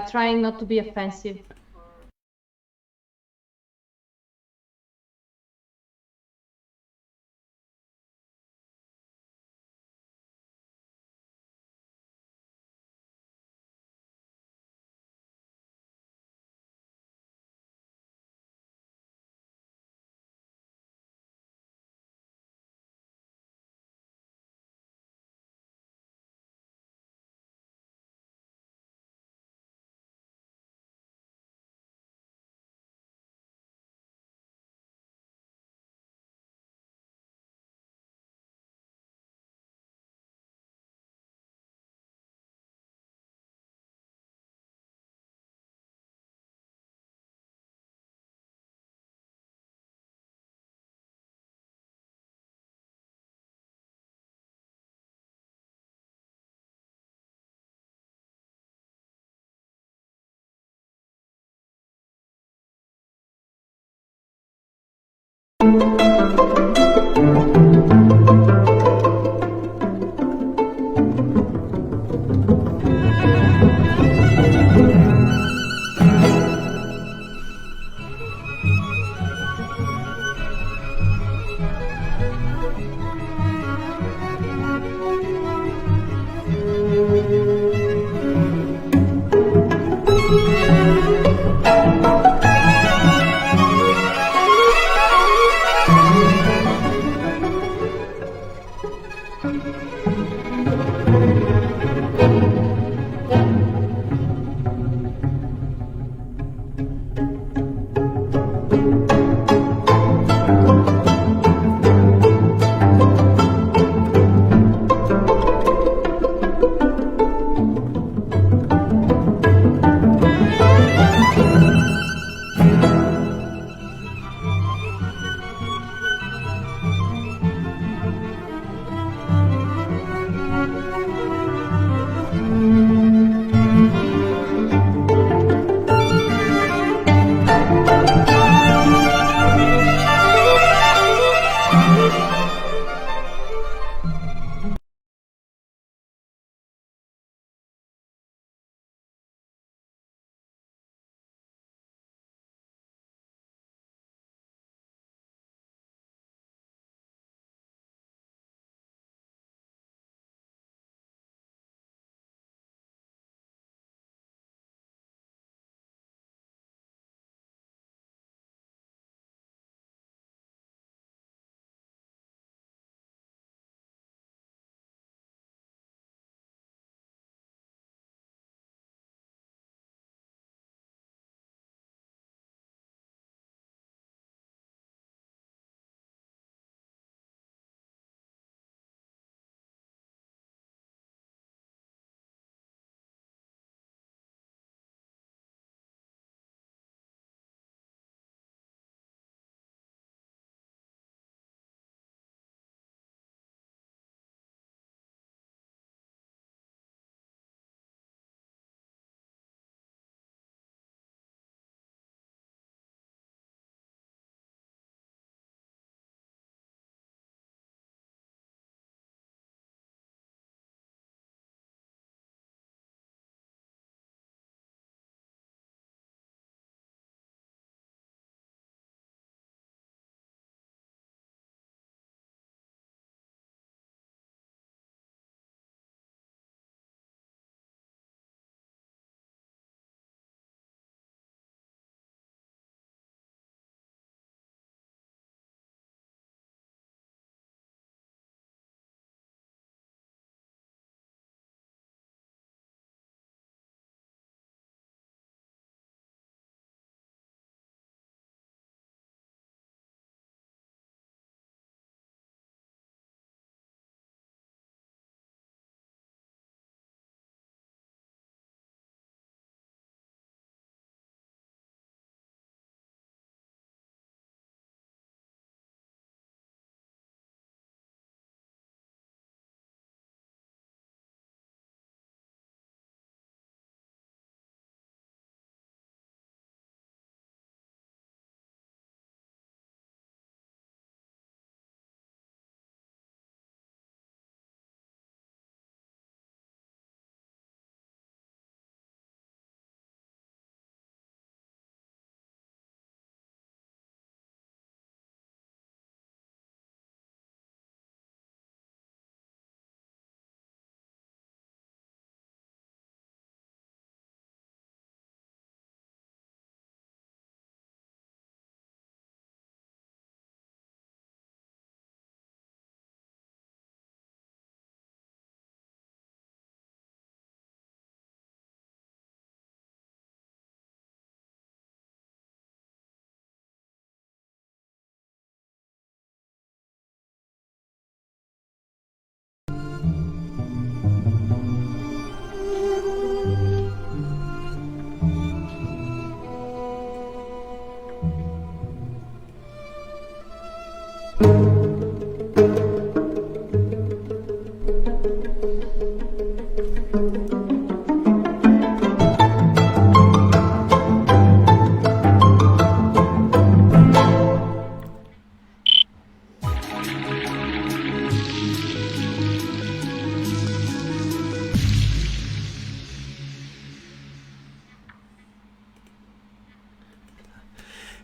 trying not to be offensive.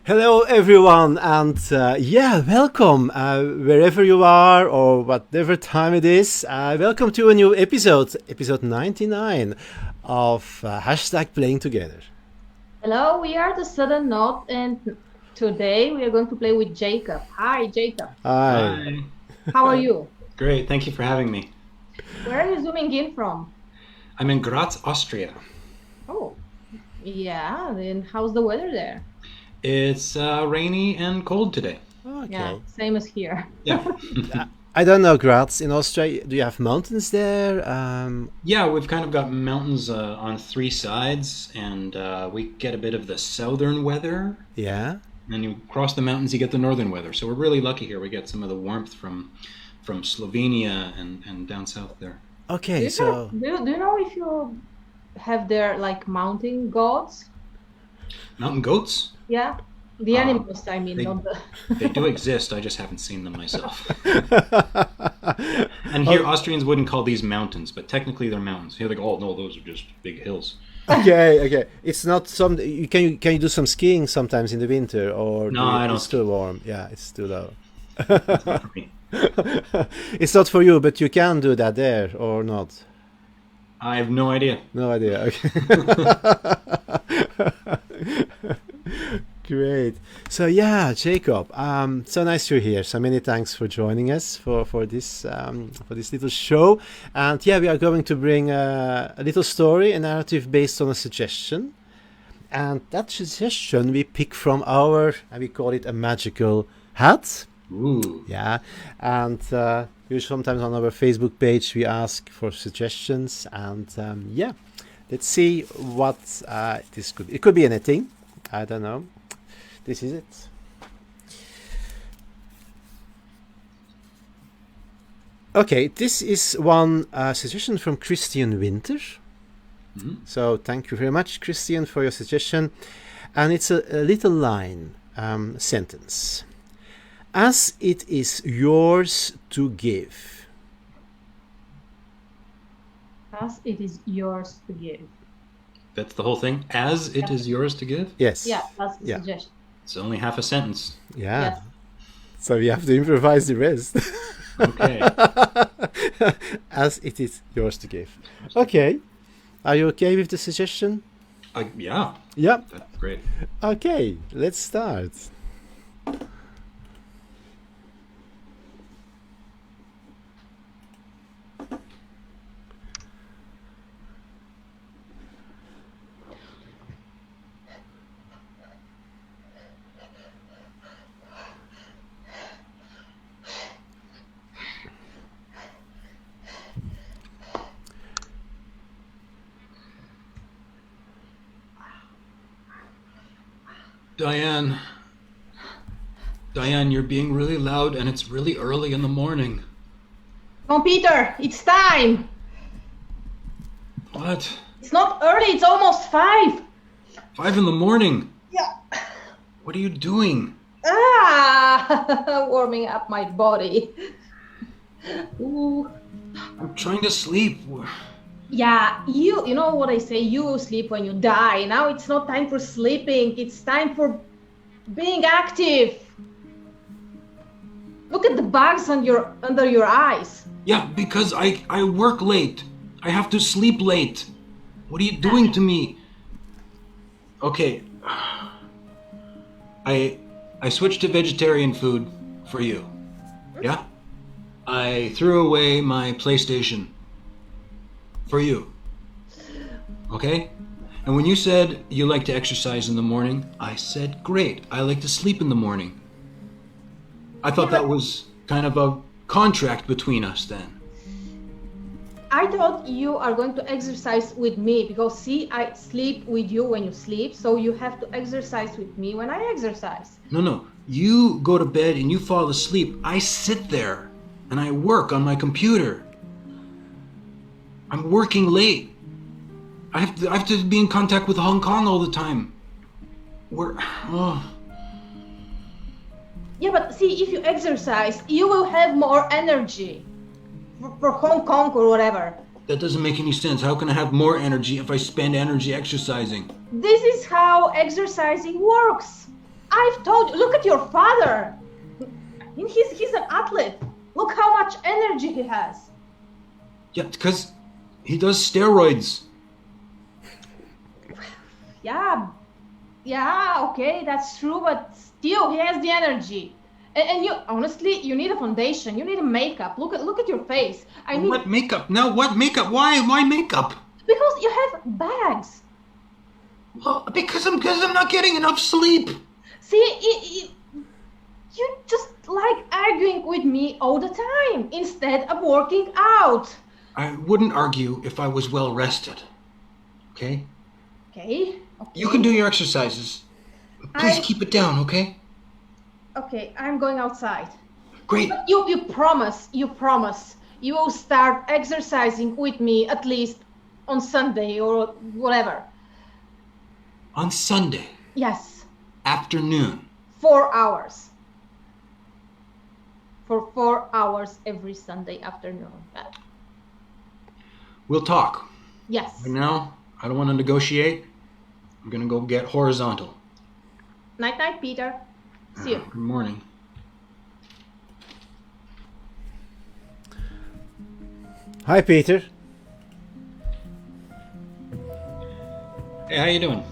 Hello, everyone, and welcome wherever you are or whatever time it is. Welcome to a new episode 99 of Hashtag Playing Together. Hello, we are the Sudden Note, and today we are going to play with Jacob. Hi, Jacob. Hi. How are you? Great, thank you for having me. Where are you zooming in from? I'm in Graz, Austria. Oh, yeah, then how's the weather there? It's rainy and cold today. Okay. Yeah, same as here. Yeah. I don't know, Graz in Austria. Do you have mountains there? Yeah, we've kind of got mountains on three sides, and we get a bit of the southern weather. Yeah. And you cross the mountains, you get the northern weather. So we're really lucky here. We get some of the warmth from Slovenia and down south there. Okay, do you know if you have there like mountain gods? Mountain goats? Yeah, the animals. I mean, not the. They do exist. I just haven't seen them myself. And here, Austrians wouldn't call these mountains, but technically they're mountains. Here they go, oh no, those are just big hills. Okay. It's not some. Can you do some skiing sometimes in the winter, or no, I don't. It's too warm. Yeah, it's too low. It's not for me. It's not for you, but you can do that there or not. I have no idea. No idea. Okay. Great. So yeah, Jacob. So nice you're here. So many thanks for joining us for this little show. And yeah, we are going to bring a little story, a narrative based on a suggestion. And that suggestion we pick from our, we call it a magical hat. Ooh. Yeah, and sometimes on our Facebook page we ask for suggestions, and let's see what this could be. It could be anything. I don't know. This is it. Okay, this is one suggestion from Christian Winter. Mm-hmm. So thank you very much, Christian, for your suggestion. And it's a little line, sentence. As it is yours to give. As it is yours to give. That's the whole thing? As it is yours to give? Yes. Yeah, that's the suggestion. It's only half a sentence. Yeah. Yes. So we have to improvise the rest. Okay. As it is yours to give. Okay. Are you okay with the suggestion? Yeah. Yeah. That's great. Okay, let's start. Diane, you're being really loud and it's really early in the morning. Come on, Peter, it's time. What? It's not early, it's almost 5. 5 in the morning? Yeah. What are you doing? Warming up my body. Ooh. I'm trying to sleep. Yeah, you know what I say, you sleep when you die. Now it's not time for sleeping, it's time for being active. Look at the bugs on under your eyes. Yeah, because I work late. I have to sleep late. What are you doing to me? Okay. I switched to vegetarian food for you. Yeah? I threw away my PlayStation for you. Okay? And when you said you like to exercise in the morning, I said, great, I like to sleep in the morning. I thought that was kind of a contract between us then. I thought you are going to exercise with me because see, I sleep with you when you sleep, so you have to exercise with me when I exercise. No. You go to bed and you fall asleep. I sit there and I work on my computer. I'm working late. I have to be in contact with Hong Kong all the time. Yeah, but see, if you exercise, you will have more energy for Hong Kong or whatever. That doesn't make any sense. How can I have more energy if I spend energy exercising? This is how exercising works. I've told you, look at your father. He's an athlete. Look how much energy he has. Yeah, because he does steroids. Yeah, okay, that's true, but still, he has the energy. And you, honestly, you need a foundation. You need a makeup. Look at your face. What makeup? No, what makeup? Why makeup? Because you have bags. Well, because I'm not getting enough sleep. See, you just like arguing with me all the time instead of working out. I wouldn't argue if I was well rested. Okay? Okay. You can do your exercises. Please keep it down, okay? Okay, I'm going outside. Great. But you promise. You will start exercising with me at least on Sunday or whatever. On Sunday? Yes. Afternoon? 4 hours. For 4 hours every Sunday afternoon. We'll talk. Yes. Right now, I don't want to negotiate. I'm gonna go get horizontal. Night, Peter. See you. Good morning. Hi, Peter. Hey, how you doing?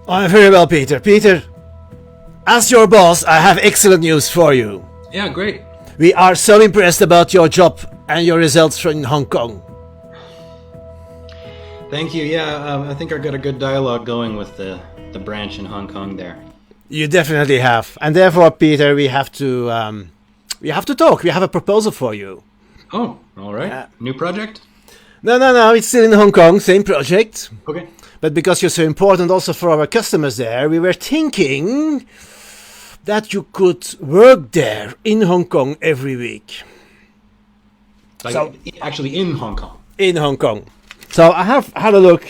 I'm very well, Peter. Peter, as your boss, I have excellent news for you. Yeah, great. We are so impressed about your job and your results from Hong Kong. Thank you. Yeah, I think I got a good dialogue going with the branch in Hong Kong there. You definitely have, and therefore, Peter, we have to talk. We have a proposal for you. Oh, all right. New project? No, it's still in Hong Kong, same project. Okay. But because you're so important also for our customers there, we were thinking that you could work there in Hong Kong every week. Actually in Hong Kong? In Hong Kong. So I have had a look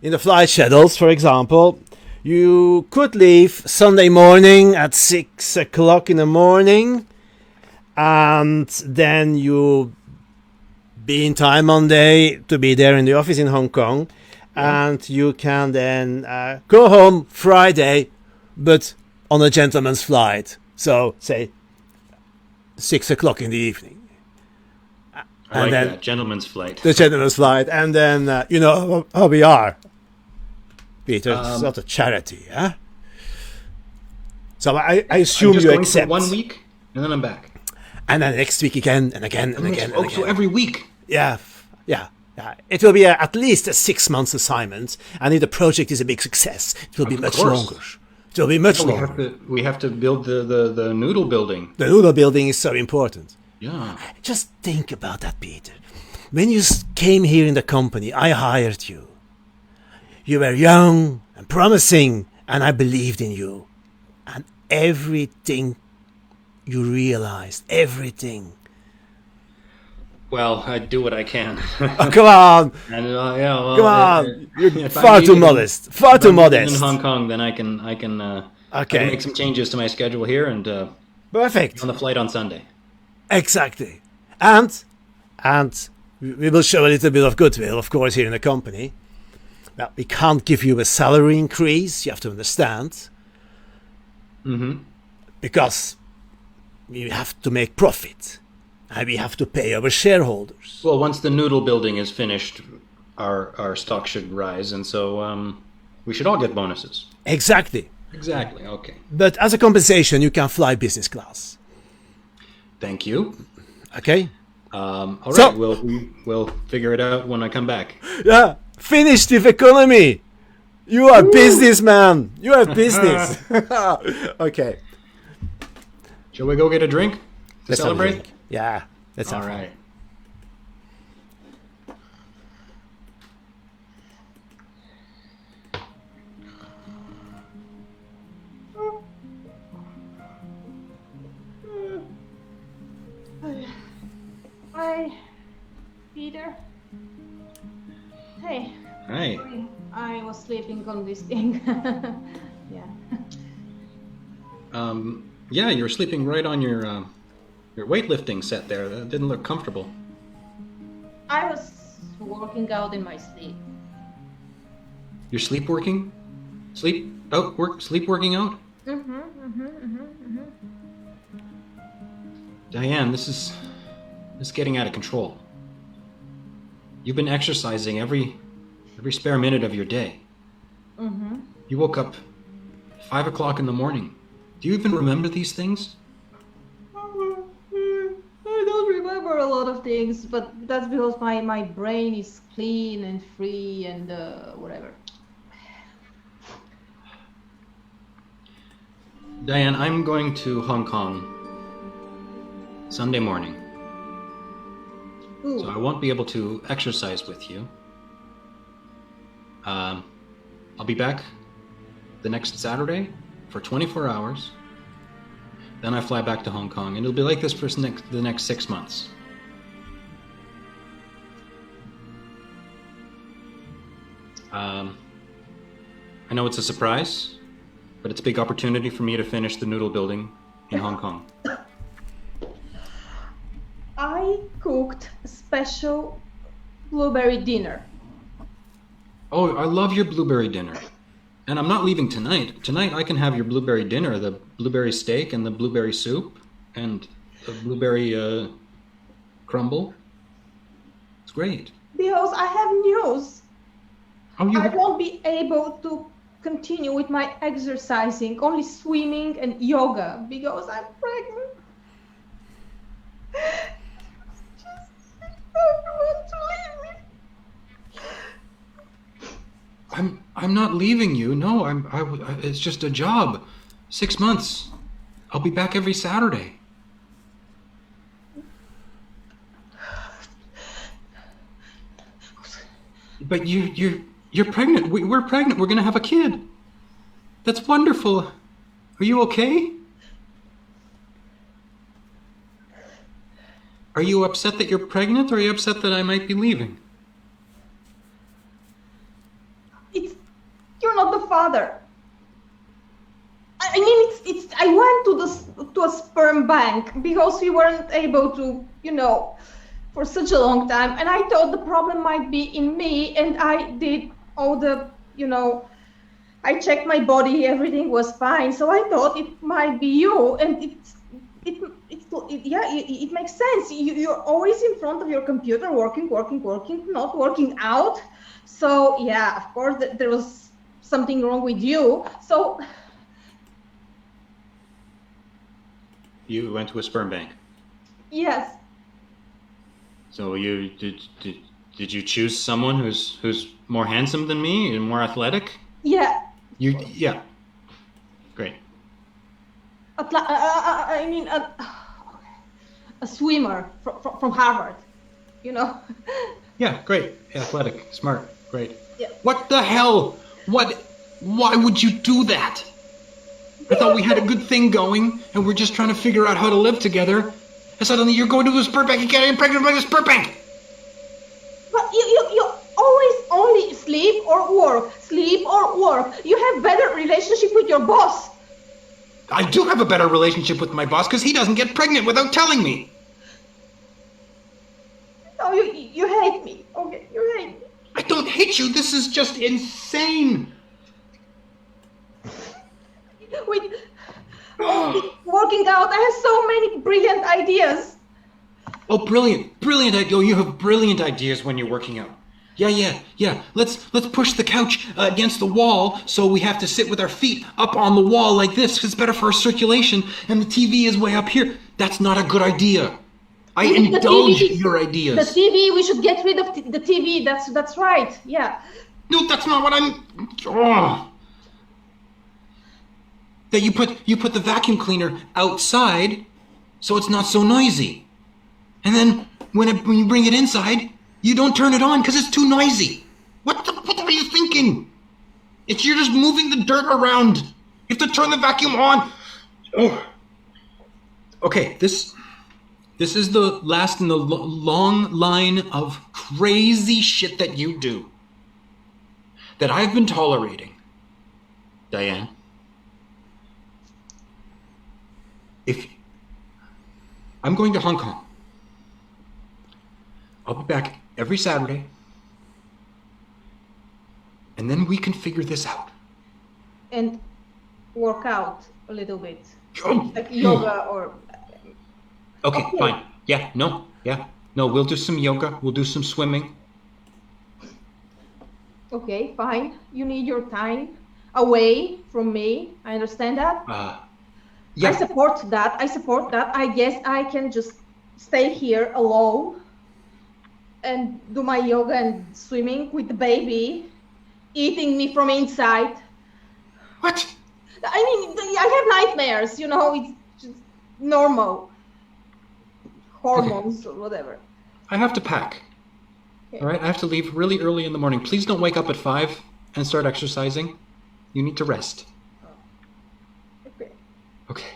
in the flight schedules, for example. You could leave Sunday morning at 6 o'clock in the morning, and then you be in time Monday to be there in the office in Hong Kong, and you can then go home Friday, but on a gentleman's flight. So, say, 6 o'clock in the evening. I like that, gentleman's flight. The gentleman's flight, and then, you know how we are. Peter, it's not a charity, huh? So I assume you accept. For 1 week, and then I'm back. And then next week again, and again, and again, and again. So every week? Yeah. It will be at least a 6 months assignment, and if the project is a big success, it will be much longer. It will be much longer. We have to build the Noodle Building. The Noodle Building is so important. Yeah. Just think about that, Peter. When you came here in the company, I hired you. You were young and promising, and I believed in you. And everything you realized, everything. Well, I do what I can. Oh, come on! And, well, come on! You're far too modest. Far too modest. In Hong Kong, then I can make some changes to my schedule here and perfect on the flight on Sunday. Exactly, and we will show a little bit of goodwill, of course, here in the company. Well, we can't give you a salary increase. You have to understand, because we have to make profit. And we have to pay our shareholders. Well, once the Noodle Building is finished, our stock should rise, and so we should all get bonuses. Exactly. Okay. But as a compensation, you can fly business class. Thank you. Okay. All right. So, we'll figure it out when I come back. Yeah. Finished with economy. You are a businessman. You have business. Okay. Shall we go get a drink to celebrate? Yeah, that's all right. Hi, Peter. Hey. Hi. I was sleeping on this thing. Yeah, you were sleeping right on your weightlifting set there. That didn't look comfortable. I was working out in my sleep. You're sleep working? Sleep working out? Diane, this is getting out of control. You've been exercising every spare minute of your day. You woke up 5 o'clock in the morning. Do you even remember these things? I don't remember a lot of things, but that's because my brain is clean and free and whatever. Diane, I'm going to Hong Kong Sunday morning. Ooh. So I won't be able to exercise with you. I'll be back the next Saturday for 24 hours. Then I fly back to Hong Kong, and it'll be like this for the next 6 months. I know it's a surprise, but it's a big opportunity for me to finish the Noodle Building in Hong Kong. I cooked a special blueberry dinner. Oh, I love your blueberry dinner. And I'm not leaving tonight. Tonight I can have your blueberry dinner, the blueberry steak and the blueberry soup and the blueberry crumble. It's great. Because I have news. Oh, I won't be able to continue with my exercising, only swimming and yoga, because I'm pregnant. Just don't want to leave me. I'm not leaving you. No, it's just a job. 6 months. I'll be back every Saturday. But you're pregnant. We're pregnant. We're gonna have a kid. That's wonderful. Are you okay? Are you upset that you're pregnant, or are you upset that I might be leaving? You're not the father. I mean, I went to a sperm bank because we weren't able to, for such a long time, and I thought the problem might be in me, and I did all the, I checked my body, everything was fine, so I thought it might be you, and it makes sense. You're always in front of your computer, working, not working out. So yeah, of course there was something wrong with you. So you went to a sperm bank. Yes. So you did you choose someone who's more handsome than me and more athletic? Yeah. Yeah. Great. A swimmer from Harvard, Yeah, great. Athletic, smart, great. Yeah. What the hell? Why would you do that? I thought we had a good thing going, and we're just trying to figure out how to live together. And suddenly you're going to a sperm bank and getting pregnant by a sperm bank. But you always only sleep or work. You have better relationship with your boss. I do have a better relationship with my boss because he doesn't get pregnant without telling me. Oh, you hate me. Okay, you hate me. I don't hate you. This is just insane. With working out, I have so many brilliant ideas. Oh, brilliant idea. Oh, you have brilliant ideas when you're working out. Yeah. Let's push the couch against the wall so we have to sit with our feet up on the wall like this because it's better for our circulation, and the TV is way up here. That's not a good idea. I indulge your ideas. The TV, we should get rid of the TV. That's right. Yeah. No, that's not what I'm. Oh. That you put the vacuum cleaner outside so it's not so noisy. And then when you bring it inside, you don't turn it on because it's too noisy. What are you thinking? You're just moving the dirt around. You have to turn the vacuum on. Oh. Okay, this is the last in the long line of crazy shit that you do. That I've been tolerating. Diane. If I'm going to Hong Kong, I'll be back every Saturday, and then we can figure this out. And work out a little bit, Oh. like yoga or. Okay, Okay. fine. Yeah, no, we'll do some yoga. We'll do some swimming. Okay, fine. You need your time away from me. I understand that. Yeah. I support that. I guess I can just stay here alone and do my yoga and swimming with the baby eating me from inside. What? I mean, I have nightmares, you know, it's just normal. Hormones or whatever. I have to pack. Okay. All right, I have to leave really early in the morning. Please don't wake up at 5 and start exercising. You need to rest. Okay. Okay.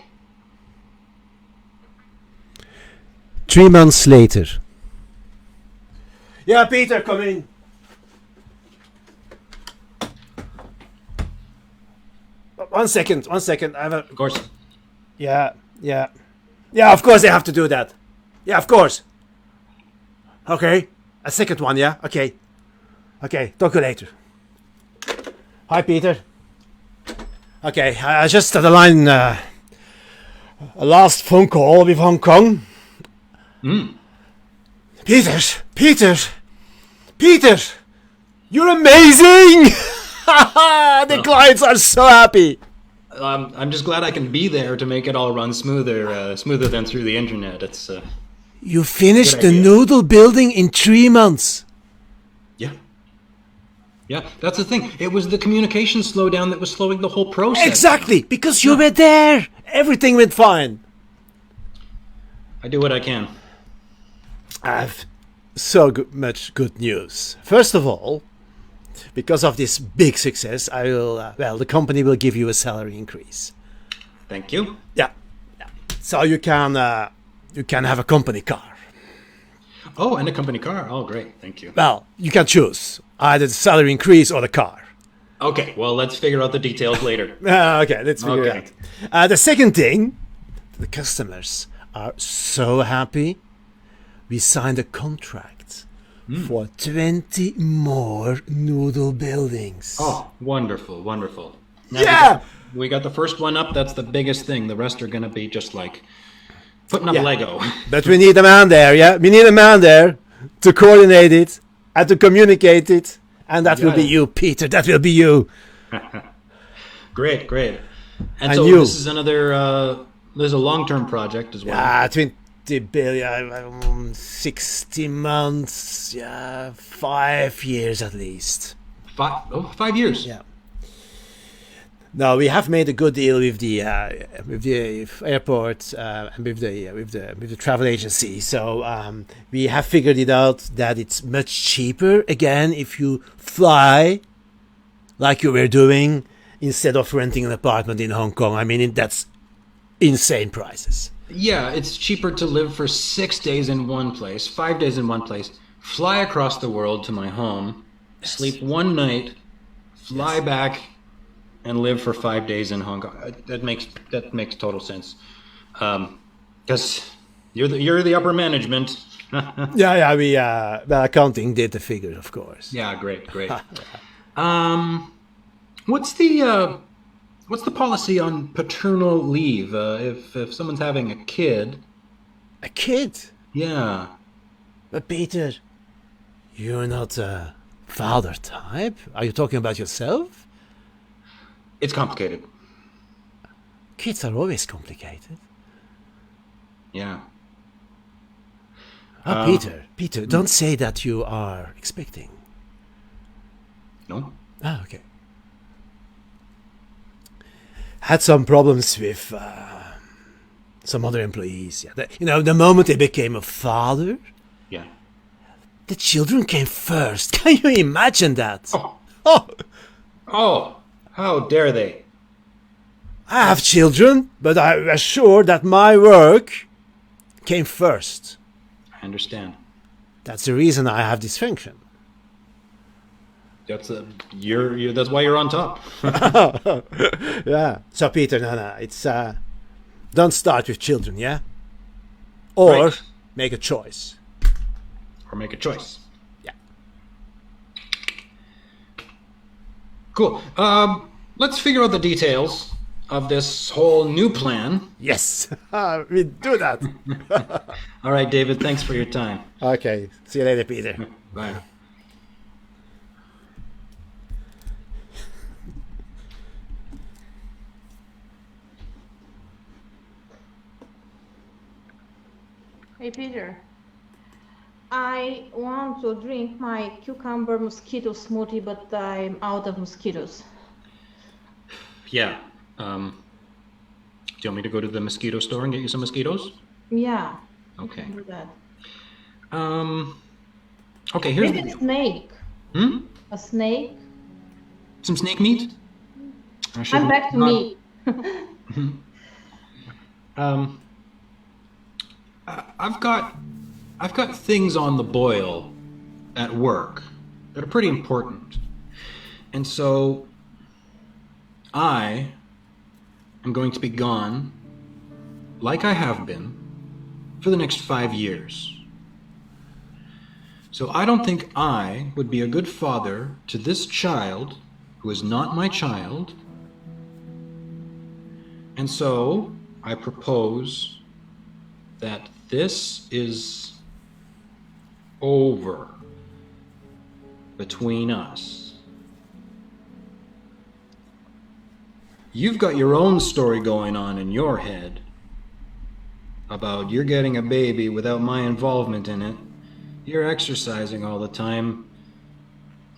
3 months later. Yeah, Peter, come in. One second. I have a. Of course. Yeah, of course I have to do that. Yeah, of course. Okay, a second one, yeah? Okay, talk to you later. Hi, Peter. Okay, I just had a line, a last phone call with Hong Kong. Peter, you're amazing! The clients are so happy. I'm just glad I can be there to make it all run smoother than through the internet. It's You finished Good the idea. Noodle Building in 3 months. yeah. That's the thing. It was the communication slowdown that was slowing the whole process. Exactly, because you were there. Everything went fine. I do what I can. I have so much good news. First of all, because of this big success, I will. The company will give you a salary increase. Thank you. Yeah. So you can have a company car. Oh, and a company car. Oh, great. Thank you. Well, you can choose either the salary increase or the car. Okay, well, let's figure out the details later. Okay, let's figure Okay. it out. The second thing, the customers are so happy. We signed a contract for 20 more Noodle Buildings. Oh, wonderful. Now Yeah! we got the first one up. That's the biggest thing. The rest are going to be just like putting up Yeah. Lego. But we need a man there, yeah? We need a man there to coordinate it and to communicate it. And that will be Yeah. you, Peter. That will be you. Great. And And so you. this is another, there's a long-term project as well. 20 billion, 60 months, 5 years at least. 5 years. Yeah. No, we have made a good deal with the airport and with the travel agency. So we have figured it out that it's much cheaper again if you fly, like you were doing, instead of renting an apartment in Hong Kong. I mean, that's insane prices. Yeah, it's cheaper to live for 6 days in one place, 5 days in one place, fly across the world to my home, sleep one night, fly back, and live for 5 days in Hong Kong. That makes total sense. Because you're the upper management. Yeah. We the accounting did the figures, of course. Yeah, great. What's the policy on paternal leave if someone's having a kid? A kid? Yeah. But Peter, you're not a father type. Are you talking about yourself? It's complicated. Kids are always complicated. Yeah. Oh, Peter, don't say that you are expecting. No? Ah, okay. Had some problems with some other employees. Yeah, the moment they became a father, Yeah. the children came first. Can you imagine that? Oh, how dare they? I have children, but I'm assured that my work came first. I understand. That's the reason I have dysfunction. That's that's why you're on top. Yeah. So Peter, no, it's don't start with children, yeah? Or Right. make a choice. Or make a choice. Yeah. Cool. Let's figure out the details. of this whole new plan. Yes, we do that. All right, David, thanks for your time. Okay, see you later, Peter. Bye. Hey, Peter. I want to drink my cucumber mosquito smoothie, but I'm out of mosquitoes. Yeah. Do you want me to go to the mosquito store and get you some mosquitoes? Yeah. Okay. Do that. Okay, here's Maybe the a snake. A snake. Some snake meat? I'm back to meat. I've got things on the boil at work that are pretty important. And so I am going to be gone, like I have been, for the next 5 years. So I don't think I would be a good father to this child who is not my child. And so I propose that this is over between us. You've got your own story going on in your head about you're getting a baby without my involvement in it. You're exercising all the time.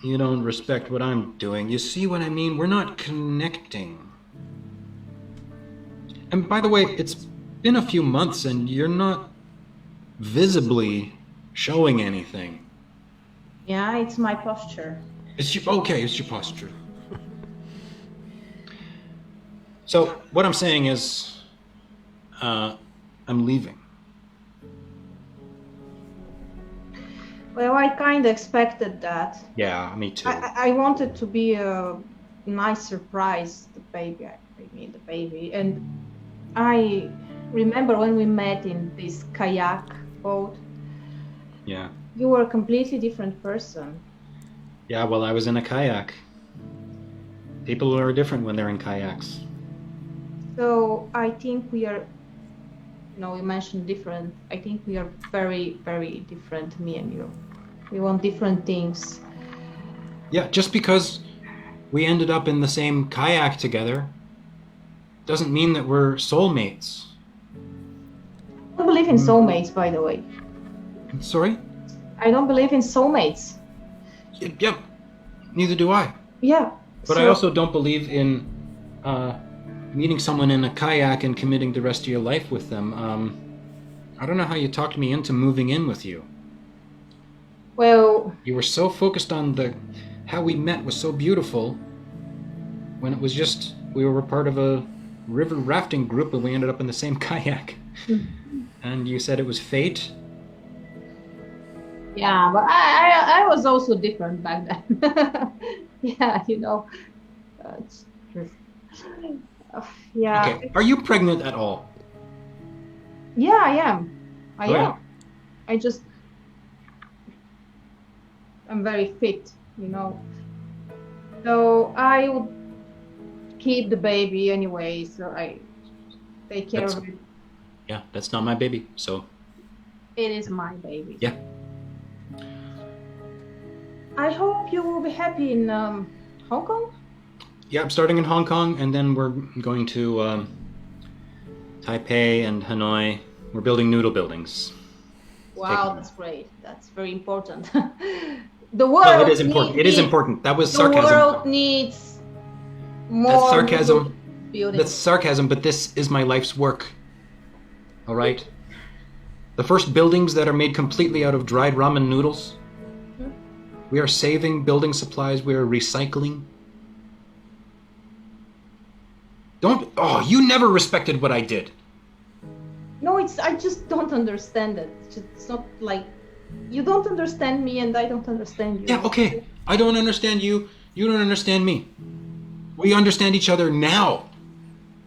You don't respect what I'm doing. You see what I mean? We're not connecting. And by the way, it's been a few months and you're not visibly showing anything. Yeah, it's my posture. It's your posture. So what I'm saying is, I'm leaving. Well, I kind of expected that. Yeah, me too. I wanted to be a nice surprise, the baby. The baby. And I remember when we met in this kayak boat. Yeah. You were a completely different person. Yeah, well, I was in a kayak. People are different when they're in kayaks. So I think we are, you mentioned different. I think we are very, very different, me and you. We want different things. Yeah, just because we ended up in the same kayak together doesn't mean that we're soulmates. I don't believe in soulmates, by the way. Sorry? I don't believe in soulmates. Yeah, neither do I. Yeah. But I also don't believe in meeting someone in a kayak and committing the rest of your life with them. I don't know how you talked me into moving in with you. Well... You were so focused on how we met was so beautiful, when it was just, we were part of a river rafting group and we ended up in the same kayak. And you said it was fate. Yeah, but I was also different back then. Yeah, it's true. Yeah. Okay. Are you pregnant at all? Yeah, I am. I Right. am. I'm very fit, So I would keep the baby anyway, so I take care of it. Yeah, that's not my baby, so. It is my baby. Yeah. I hope you will be happy in Hong Kong. Yeah, I'm starting in Hong Kong, and then we're going to Taipei and Hanoi. We're building noodle buildings. Wow, that's great. That's very important. The world. No, it is important. It is important. That was sarcasm. The world needs more. That's sarcasm. Buildings. That's sarcasm, but this is my life's work. All right? The first buildings that are made completely out of dried ramen noodles. We are saving building supplies. We are recycling. You never respected what I did. No, I just don't understand it. It's not like, you don't understand me and I don't understand you. Yeah, okay. I don't understand you. You don't understand me. We understand each other now.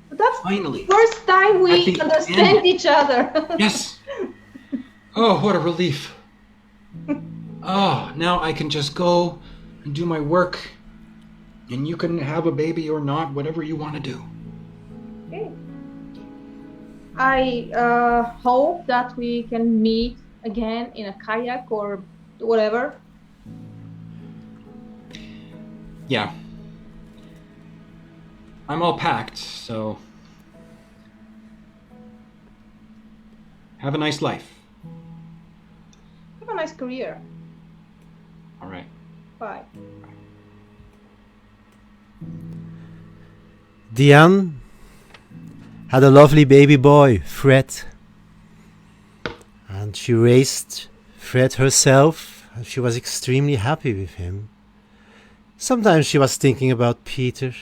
But that's finally the first time we understand end. Each other. Yes. Oh, what a relief. Oh, now I can just go and do my work. And you can have a baby or not, whatever you want to do. Okay. I hope that we can meet again in a kayak or whatever. Yeah. I'm all packed, so have a nice life. Have a nice career. All right. Bye. Diane had a lovely baby boy, Fred. And she raised Fred herself, and she was extremely happy with him. Sometimes she was thinking about Peter,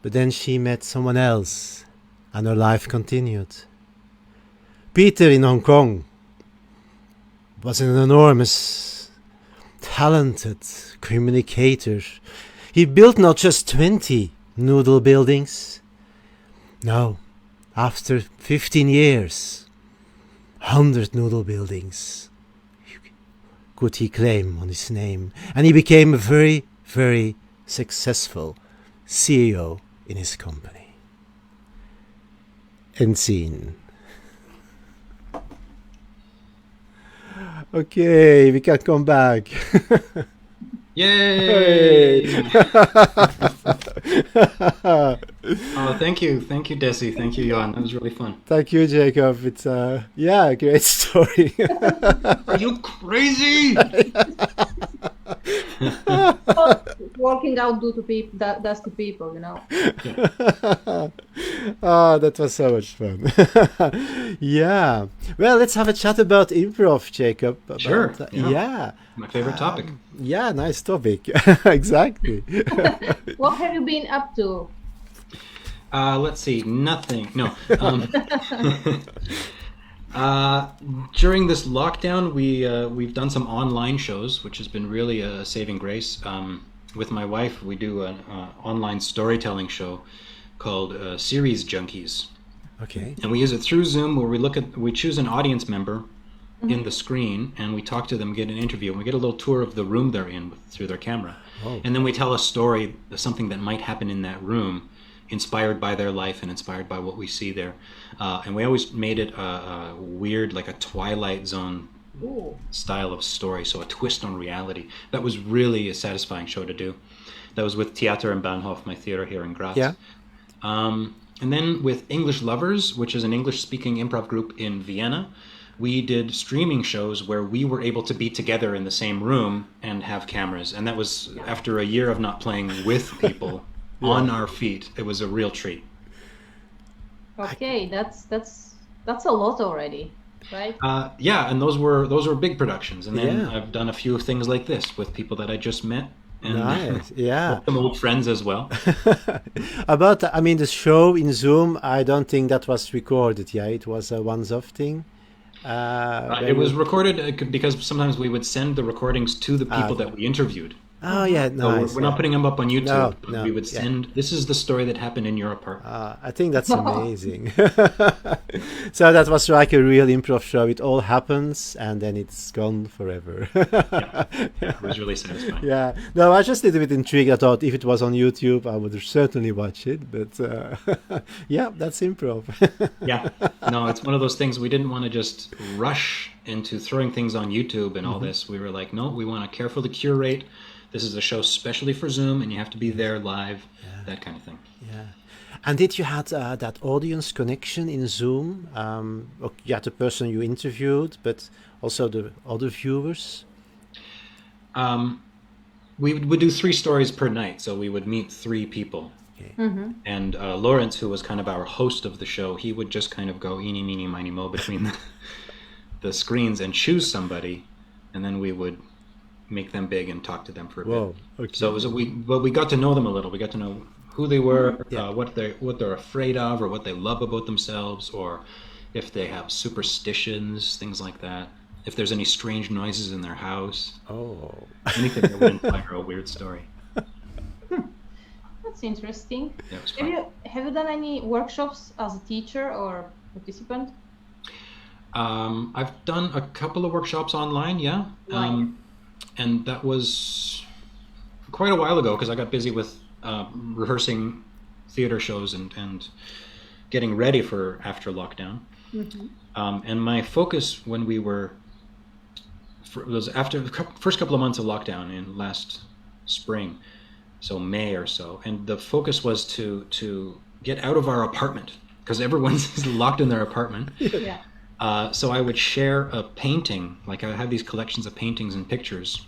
but then she met someone else, and her life continued. Peter in Hong Kong was an enormous, talented communicator. He built not just 20 noodle buildings. No, after 15 years, 100 noodle buildings could he claim on his name. And he became a very, very successful CEO in his company. End scene. Okay, we can come back. Yay! Oh, thank you, Desi, thank you, Jan. That was really fun. Thank you, Jacob. It's a great story. Are you crazy? Working out does to people, you know. Oh, that was so much fun. Yeah. Well, let's have a chat about improv, Jacob. Sure. Yeah. My favorite topic. Yeah, nice topic. Exactly. What have you been up to? Let's see. Nothing. No. During this lockdown, we've done some online shows, which has been really a saving grace. With my wife, we do an online storytelling show called Series Junkies. Okay. And we use it through Zoom, where we choose an audience member in the screen, and we talk to them, get an interview, and we get a little tour of the room they're in through their camera. Oh. And then we tell a story, something that might happen in that room, inspired by their life and inspired by what we see there. And we always made it a weird, like a Twilight Zone style of story, so a twist on reality. That was really a satisfying show to do. That was with Theater in Bahnhof, my theater here in Graz. Yeah. And then with English Lovers, which is an English-speaking improv group in Vienna, we did streaming shows where we were able to be together in the same room and have cameras. And that was after a year of not playing with people on our feet. It was a real treat. Okay, that's a lot already, right? Yeah, and those were big productions. And then I've done a few things like this with people that I just met. And nice, yeah. Some old friends as well. About, the show in Zoom, I don't think that was recorded. Yeah, it was a once-off thing. It was recorded because sometimes we would send the recordings to the people that we interviewed. Oh, yeah, nice. So we're not putting them up on YouTube. No, we would send, this is the story that happened in your apartment. I think that's amazing. So that was like a real improv show. It all happens and then it's gone forever. Yeah, it was really satisfying. Yeah. No, I was just a little bit intrigued. I thought if it was on YouTube, I would certainly watch it. But yeah, that's improv. Yeah. No, it's one of those things we didn't want to just rush into throwing things on YouTube and all this. We were like, no, we want to carefully curate. This is a show specially for Zoom, and you have to be there live, that kind of thing. Yeah. And did you have that audience connection in Zoom? You had the person you interviewed, but also the other viewers? We would do 3 stories per night, so we would meet 3 people. Okay. Mm-hmm. And Lawrence, who was kind of our host of the show, he would just kind of go eeny, meeny, miny, mo between the screens and choose somebody, and then we would make them big and talk to them for a bit. Okay. So it was we got to know them a little. We got to know who they were, what they're afraid of, or what they love about themselves, or if they have superstitions, things like that. If there's any strange noises in their house. Oh, anything that would inspire a weird story. That's interesting. Yeah, it was fun. Have you done any workshops as a teacher or participant? I've done a couple of workshops online. Yeah. And that was quite a while ago because I got busy with rehearsing theater shows and getting ready for after lockdown. Mm-hmm. And my focus when we was after the first couple of months of lockdown in last spring, so May or so, and the focus was to get out of our apartment because everyone's locked in their apartment. Yeah. So I would share a painting, like I have these collections of paintings and pictures,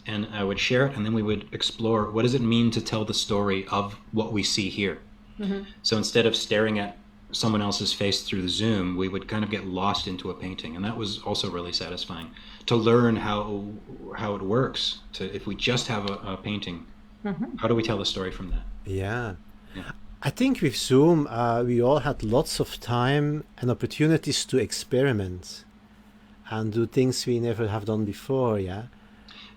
and I would share it, and then we would explore what does it mean to tell the story of what we see here. Mm-hmm. So instead of staring at someone else's face through the Zoom, we would kind of get lost into a painting, and that was also really satisfying to learn how it works. If we just have a painting, Mm-hmm. how do we tell the story from that? Yeah. Yeah. I think with Zoom, we all had lots of time and opportunities to experiment and do things we never have done before. Yeah.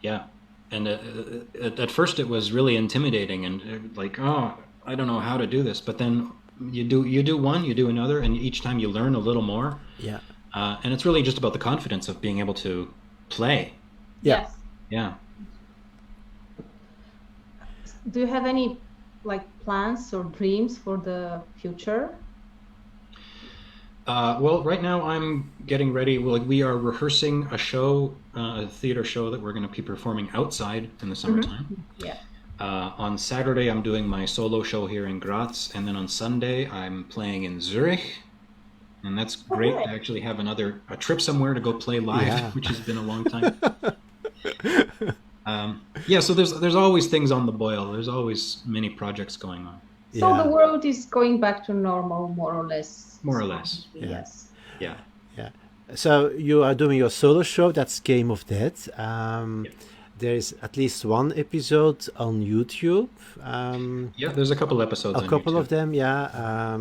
Yeah, and at first it was really intimidating and like, oh, I don't know how to do this. But then you do one, you do another, and each time you learn a little more. Yeah. And it's really just about the confidence of being able to play. Yeah. Yes. Yeah. Do you have any plans or dreams for the future? Well, right now I'm getting ready. We are rehearsing a show, a theater show that we're going to be performing outside in the summertime. Yeah. On Saturday, I'm doing my solo show here in Graz, and then on Sunday, I'm playing in Zurich, and that's great to actually have a trip somewhere to go play live, which has been a long time. So there's always things on the boil. There's always many projects going on. So the world is going back to normal, more or less. More or less. Yes. Yeah. Yeah. So you are doing your solo show. That's Game of Death. There is at least one episode on YouTube. Yeah, there's a couple episodes. A couple of them. Yeah.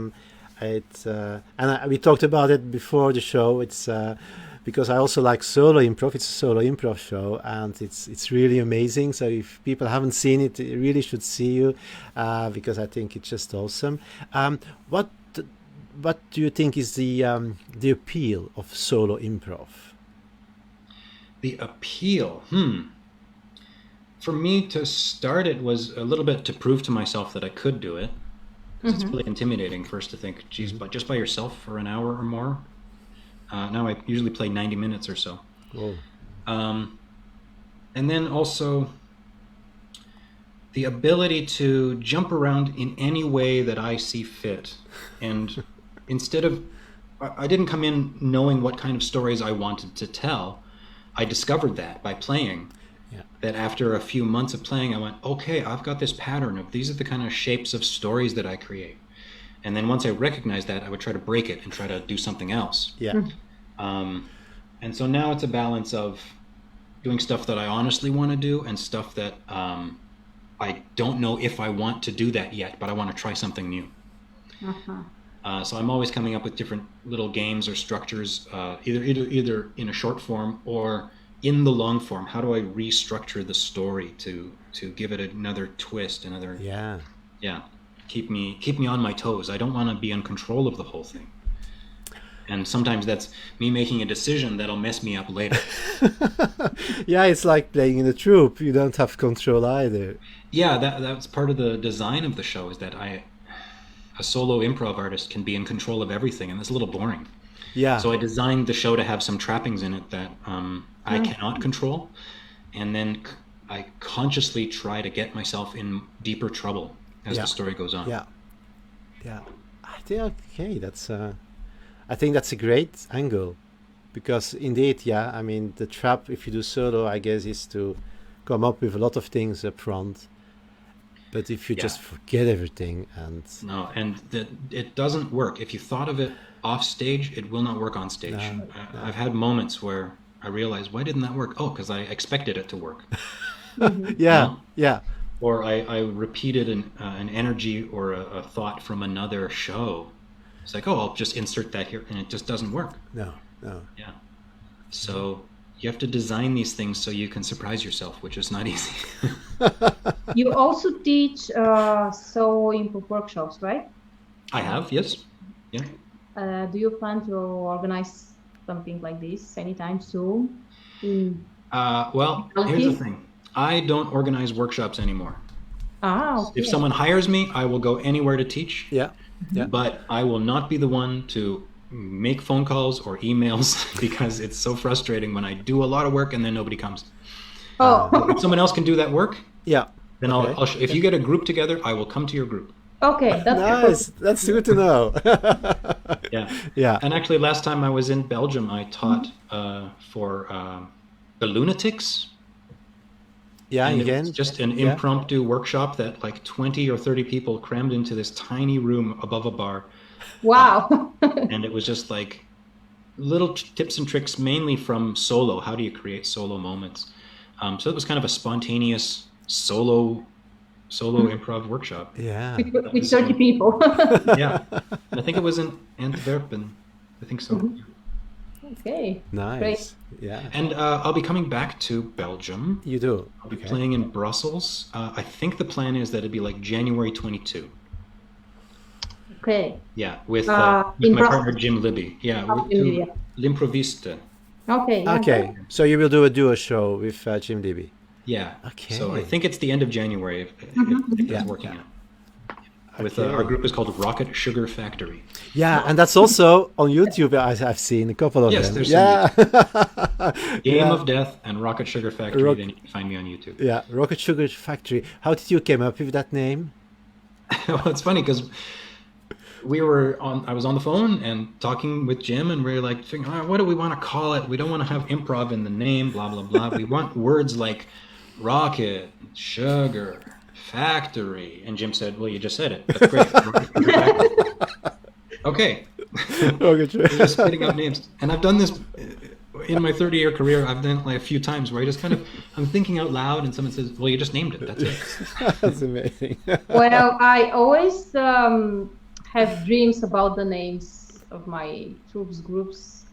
We talked about it before the show. It's because I also like solo improv. It's a solo improv show, and it's really amazing. So if people haven't seen it, they really should see you, because I think it's just awesome. What do you think is the appeal of solo improv? The appeal, For me to start it was a little bit to prove to myself that I could do it. It's really intimidating first to think, geez, but just by yourself for an hour or more. Now I usually play 90 minutes or so. Whoa. And then also the ability to jump around in any way that I see fit. And instead of, I didn't come in knowing what kind of stories I wanted to tell. I discovered that by playing. Yeah. That after a few months of playing, I went, okay, I've got this pattern of these are the kind of shapes of stories that I create. And then once I recognized that, I would try to break it and try to do something else. Yeah. And so now it's a balance of doing stuff that I honestly want to do and stuff that I don't know if I want to do that yet, but I want to try something new. So I'm always coming up with different little games or structures, either in a short form or in the long form. How do I restructure the story to give it another twist, another keep me on my toes. I don't want to be in control of the whole thing. And sometimes that's me making a decision that'll mess me up later. Yeah, it's like playing in a troupe. You don't have control either. Yeah, that's part of the design of the show, is that a solo improv artist can be in control of everything, and that's a little boring. Yeah. So I designed the show to have some trappings in it that I cannot control, and then I consciously try to get myself in deeper trouble as the story goes on. Yeah. I think I think that's a great angle, because indeed, I mean, the trap, if you do solo, I guess, is to come up with a lot of things up front. But if you just forget everything it doesn't work. If you thought of it off stage, it will not work on stage. No. I've had moments where I realized, why didn't that work? Oh, because I expected it to work. Yeah. Or I repeated an energy or a thought from another show. It's like, oh, I'll just insert that here, and it just doesn't work. No. Yeah. So you have to design these things so you can surprise yourself, which is not easy. You also teach solo improv workshops, right? I have, yes. Yeah. Do you plan to organize something like this anytime soon? Well, here's the thing. I don't organize workshops anymore. Okay. If someone hires me, I will go anywhere to teach. Yeah. Yeah. But I will not be the one to make phone calls or emails because it's so frustrating when I do a lot of work and then nobody comes. Oh, If someone else can do that work, Yeah. then Okay. if you get a group together, I will come to your group. okay. That's Nice. That's good to know. Yeah. Yeah. And actually, last time I was in Belgium, I taught for the Lunatics. Yeah. And it Again. was just an Yeah. impromptu workshop that like 20 or 30 people crammed into this tiny room above a bar. Wow. And it was just like little tips and tricks, mainly from solo. How do you create solo moments? So it was kind of a spontaneous solo improv workshop. Yeah. With 30 people. Yeah. And I think it was in Antwerpen. I think so. Okay. Nice. Great. Yeah. And I'll be coming back to Belgium. You do. I'll be playing in Brussels. I think the plan is that it'd be like January 22. Okay. Yeah, with in my Brussels. partner Jim Libby. Yeah, Oh, Jim Libby, yeah. L'improviste. Okay. Yeah. Okay. So you will do a duo show with Jim Libby. Yeah. Okay. So I think it's the end of January if Yeah. it's working out. With Okay. our group is called Rocket Sugar Factory. Yeah, and that's also on YouTube. I've seen a couple of Yes, them. there's Yeah. Game Yeah. of Death and Rocket Sugar Factory. Then you can find me on YouTube. Yeah, Rocket Sugar Factory. How did you came up with that name? Well, it's funny because I was on the phone and talking with Jim, and we were like, figuring, what do we want to call it? We don't want to have improv in the name, blah, blah, blah. We want words like rocket, sugar, factory. And Jim said, well, you just said it. That's great. Rocket Sugar Factory. Okay. Rocket Sugar. We're just spitting out names. And I've done this in my 30-year career. I've done it like a few times where I just kind of, I'm thinking out loud and someone says, well, you just named it. That's it. That's amazing. Well, I always have dreams about the names of my troops, groups,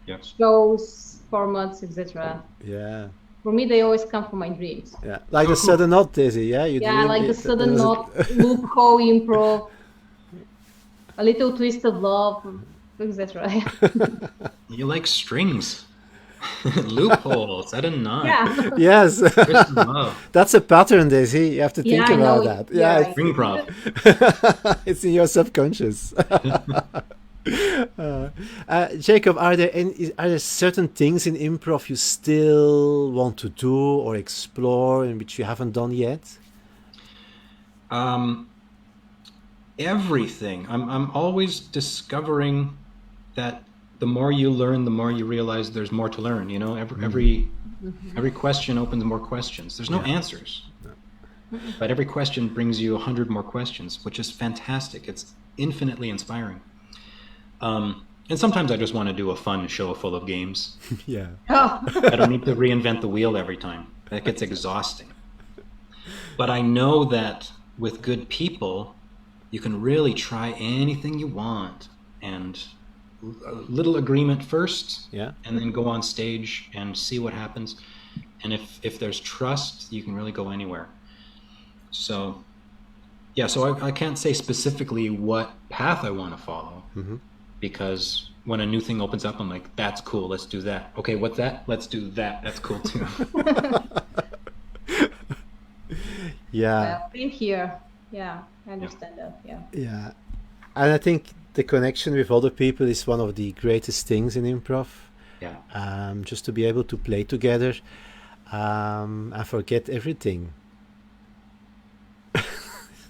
Yeah. shows, formats, etc. Yeah, For me, they always come from my dreams. yeah. Like the Southern Knot, Daisy. Yeah, you. Yeah, dream like the it- sudden knot, loophole improv, a little twist of love, etc. You like strings. Loopholes. I didn't know. Yeah. Yes, Twist of love. that's a pattern, Daisy. You have to think Yeah, I about know. that. Yeah, Yeah, String prop. it's in your subconscious. Jacob, are there certain things in improv you still want to do or explore and which you haven't done yet? Everything. I'm always discovering that the more you learn, the more you realize there's more to learn. You know, every question opens more questions. There's no answers, but every question brings you 100 more questions, which is fantastic. It's infinitely inspiring. And sometimes I just want to do a fun show full of games. Yeah. Oh. I don't need to reinvent the wheel every time. That gets exhausting. But I know that with good people, you can really try anything you want, and a little agreement first, Yeah. and then go on stage and see what happens. And if there's trust, you can really go anywhere. So, yeah, so I can't say specifically what path I want to follow, because when a new thing opens up, I'm like, that's cool, let's do that. Okay, what's that? Let's do that. That's cool too. Yeah. Well, being here. Yeah, I understand that. Yeah. Yeah. And I think the connection with other people is one of the greatest things in improv. Yeah. Just to be able to play together and forget everything.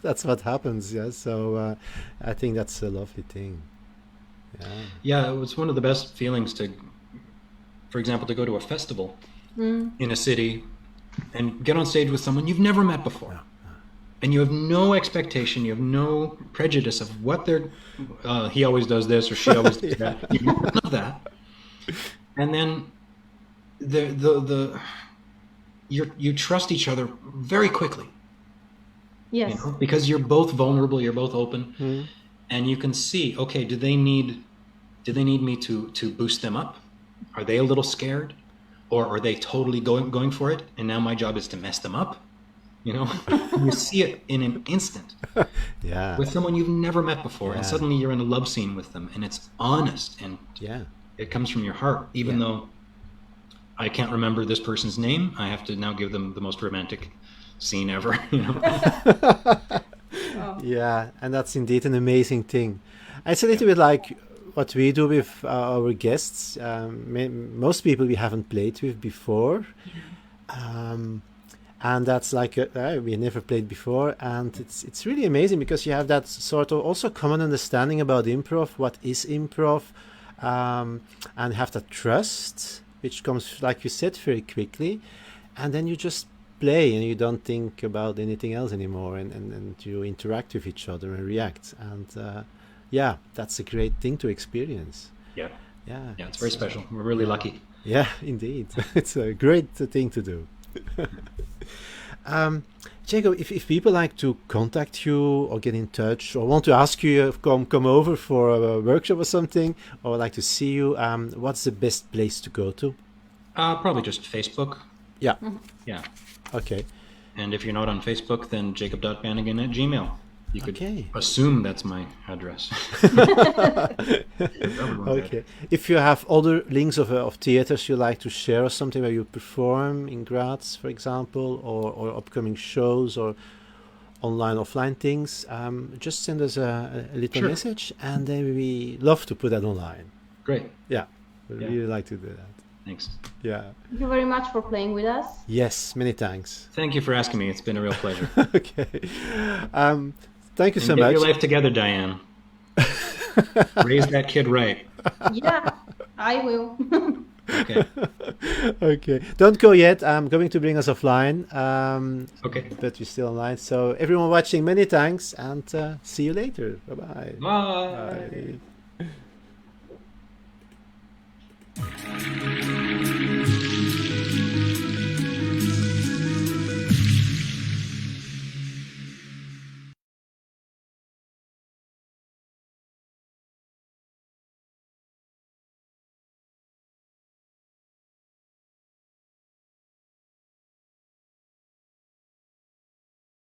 That's what happens, yeah. So I think that's a lovely thing. Yeah. Yeah, it was one of the best feelings to, for example, to go to a festival in a city and get on stage with someone you've never met before. And you have no expectation, you have no prejudice of what they're, he always does this or she always does that. You know none of that. And then you trust each other very quickly. Yes. You know, because you're both vulnerable, you're both open, and you can see, okay, do they need me to boost them up? Are they a little scared, or are they totally going for it? And now my job is to mess them up. You know, you see it in an instant Yeah. with someone you've never met before, and Yeah. suddenly you're in a love scene with them, and it's honest and Yeah. it comes from your heart, even Yeah. though I can't remember this person's name. I have to now give them the most romantic scene ever. You know? Oh. Yeah, and that's indeed an amazing thing. It's a little bit like what we do with our guests. Most people we haven't played with before. And that's like we never played before, and it's really amazing because you have that sort of also common understanding about improv. What is improv? And have that trust, which comes, like you said, very quickly, and then you just play and you don't think about anything else anymore, and you interact with each other and react, and yeah, that's a great thing to experience. Yeah, Yeah, it's very special. We're really lucky. Yeah, indeed. It's a great thing to do. Jacob, if people like to contact you or get in touch or want to ask you come over for a workshop or something, or like to see you, what's the best place to go to? Probably just Facebook. Yeah. Yeah. Okay. And if you're not on Facebook, then jacob.banigan@gmail. You could Okay. assume that's my address. Okay. If you have other links of theaters you like to share or something where you perform in Graz, for example, or upcoming shows or online, offline things, just send us a little Sure. message, and then we love to put that online. Great. Yeah, we'd Yeah. really like to do that. Thanks. Yeah. Thank you very much for playing with us. Yes, many thanks. Thank you for asking me. It's been a real pleasure. Okay. Thank you so And get much. your life together, Diane. Raise that kid right. Yeah, I will. Okay. Okay. Don't go yet. I'm going to bring us offline. Okay. But we're still online. So everyone watching, many thanks, and see you later. Bye-bye. Bye. Bye.